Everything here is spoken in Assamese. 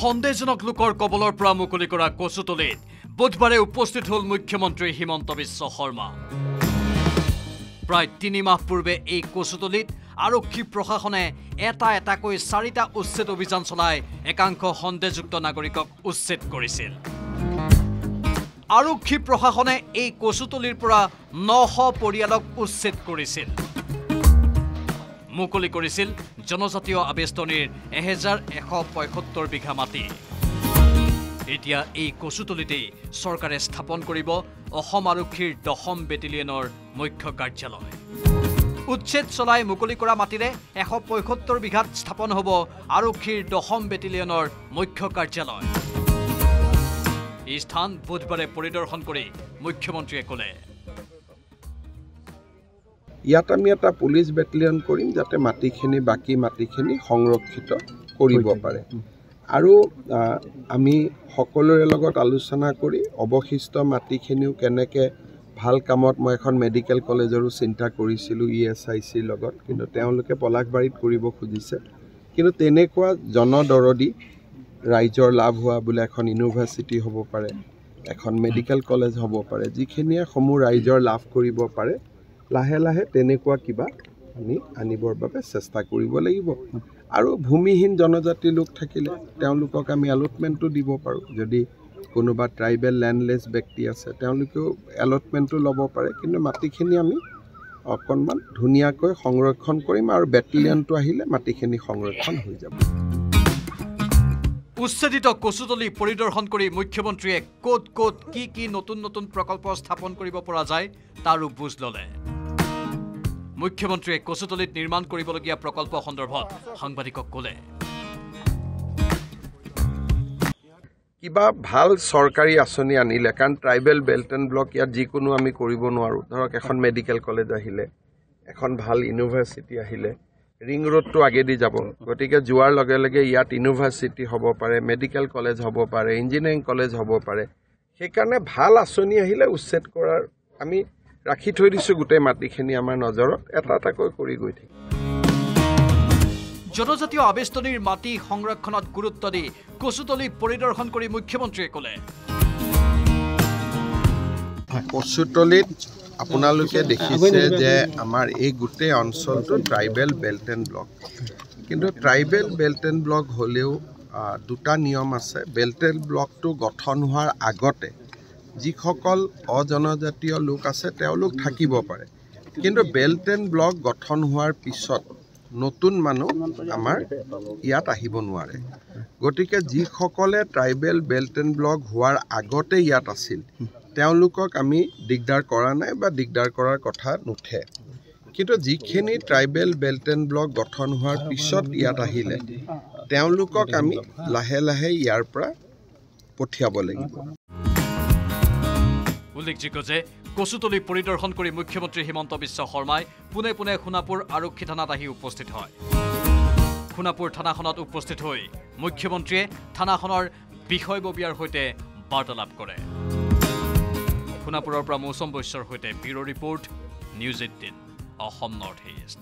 সন্দেহজনক লোকৰ কবলৰ পৰা মুকলি কৰা কচুতলিত বুধবাৰে উপস্থিত হ'ল মুখ্যমন্ত্ৰী হিমন্ত বিশ্ব শৰ্মা। প্ৰায় ৩ মাহ পূৰ্বে এই কচুতলিত আৰক্ষী প্ৰশাসনে এটাকৈ ৪টা উচ্ছেদ অভিযান চলাই একাংশ সন্দেহযুক্ত নাগৰিকক উচ্ছেদ কৰিছিল। আৰক্ষী প্ৰশাসনে এই কচুতলিৰ পৰা ৯০০ পৰিয়ালক উচ্ছেদ কৰিছিল। মুকলি কৰিছিল জনজাতীয় আবেষ্টনীৰ ১১৭৫ বিঘা মাটি। এতিয়া এই কচুতলিতেই চৰকাৰে স্থাপন কৰিব অসম আৰক্ষীৰ ১০ম বেটেলিয়নৰ মুখ্য কাৰ্যালয়। উচ্ছেদ চলাই মুকলি কৰা মাটিৰে ১৭৫ বিঘাত স্থাপন হ'ব আৰক্ষীৰ ১০ম বেটেলিয়নৰ মুখ্য কাৰ্যালয়। এই স্থান বুধবাৰে পৰিদৰ্শন কৰি মুখ্যমন্ত্ৰীয়ে ক'লে, ইয়াত আমি এটা পুলিচ বেটেলিয়ন কৰিম যাতে মাটিখিনি বাকী মাটিখিনি সংৰক্ষিত কৰিব পাৰে আৰু আমি সকলোৰে লগত আলোচনা কৰি অৱশিষ্ট মাটিখিনিও কেনেকৈ ভাল কামত মই এখন মেডিকেল কলেজৰো চিন্তা কৰিছিলোঁ ESICৰ লগত, কিন্তু তেওঁলোকে পলাশবাৰীত কৰিব খুজিছে। কিন্তু তেনেকুৱা জনদৰদী ৰাইজৰ লাভ হোৱা বোলে এখন ইউনিভাৰ্চিটি হ'ব পাৰে, এখন মেডিকেল কলেজ হ'ব পাৰে, যিখিনিয়ে সমূহ ৰাইজৰ লাভ কৰিব পাৰে, লাহে লাহে তেনেকুৱা কিবা আমি আনিবৰ বাবে চেষ্টা কৰিব লাগিব। আৰু ভূমিহীন জনজাতি লোক থাকিলে তেওঁলোকক আমি এলটমেণ্টটো দিব পাৰোঁ। যদি কোনোবা ট্ৰাইবেল লেণ্ডলেছ ব্যক্তি আছে তেওঁলোকেও এলটমেণ্টটো ল'ব পাৰে, কিন্তু মাটিখিনি আমি অকণমান ধুনীয়াকৈ সংৰক্ষণ কৰিম আৰু বেটেলিয়নটো আহিলে মাটিখিনি সংৰক্ষণ হৈ যাব। উচ্ছেদিত কচুতলি পৰিদৰ্শন কৰি মুখ্যমন্ত্ৰীয়ে ক'ত কি নতুন প্ৰকল্প স্থাপন কৰিব পৰা যায় তাৰো বুজ ল'লে। মুখ্যমন্ত্ৰীয়ে কচুতলিত নিৰ্মাণ কৰিবলগীয়া প্ৰকল্প সন্দৰ্ভত সাংবাদিকক ক'লে, কিবা ভাল চৰকাৰী আঁচনি আনিলে, কাৰণ ট্ৰাইবেল বেল্ট এণ্ড ব্লক ইয়াত যিকোনো আমি কৰিব নোৱাৰোঁ। ধৰক এখন মেডিকেল কলেজ আহিলে, এখন ভাল ইউনিভাৰ্চিটি আহিলে, ৰিং ৰোডটো আগেদি যাব, গতিকে যোৱাৰ লগে লগে ইয়াত ইউনিভাৰ্চিটি হ'ব পাৰে, মেডিকেল কলেজ হ'ব পাৰে, ইঞ্জিনিয়াৰিং কলেজ হ'ব পাৰে। সেইকাৰণে ভাল আঁচনি আহিলে উচ্ছেদ কৰাৰ আমি ৰাখি থৈ দিছোঁ গোটেই মাটিখিনি আমাৰ নজৰত, এটাকৈ কৰি গৈ থাকিম। জনজাতীয় আবেষ্টনীৰ মাটি সংৰক্ষণত গুৰুত্ব দি কচুতলি পৰিদৰ্শন কৰি মুখ্যমন্ত্ৰীয়ে ক'লে, কচুতলিত আপোনালোকে দেখিছে যে আমাৰ এই গোটেই অঞ্চলটো ট্ৰাইবেল বেল্ট এণ্ড ব্লক, কিন্তু ট্ৰাইবেল বেল্ট এণ্ড ব্লক হ'লেও দুটা নিয়ম আছে। বেল্ট এণ্ড ব্লকটো গঠন হোৱাৰ আগতে যিসকল অজনজাতীয় লোক আছে তেওঁলোক থাকিব পাৰে, কিন্তু বেল্ট এণ্ড ব্লক গঠন হোৱাৰ পিছত নতুন মানুহ আমাৰ ইয়াত আহিব নোৱাৰে। গতিকে যিসকলে ট্ৰাইবেল বেল্ট এণ্ড ব্লক হোৱাৰ আগতে ইয়াত আছিল তেওঁলোকক আমি দিগদাৰ কৰা নাই বা দিগদাৰ কৰাৰ কথা নুঠে, কিন্তু যিখিনি ট্ৰাইবেল বেল্ট এণ্ড ব্লক গঠন হোৱাৰ পিছত ইয়াত আহিলে তেওঁলোকক আমি লাহে লাহে ইয়াৰ পৰা পঠিয়াব লাগিব। উল্লেখযোগ্য যে কচুতলি পৰিদৰ্শন কৰি মুখ্যমন্ত্ৰী হিমন্ত বিশ্ব শৰ্মাই পোনে সোণাপুৰ আৰক্ষী থানাত আহি উপস্থিত হয়। সোণাপুৰ থানাখনত উপস্থিত হৈ মুখ্যমন্ত্ৰীয়ে থানাখনৰ বিষয়ববীয়াৰ সৈতে বাৰ্তালাপ কৰে। সোণাপুৰৰ পৰা মৌচম বৈশ্যৰ সৈতে bureau' report, news 18 Assam north east.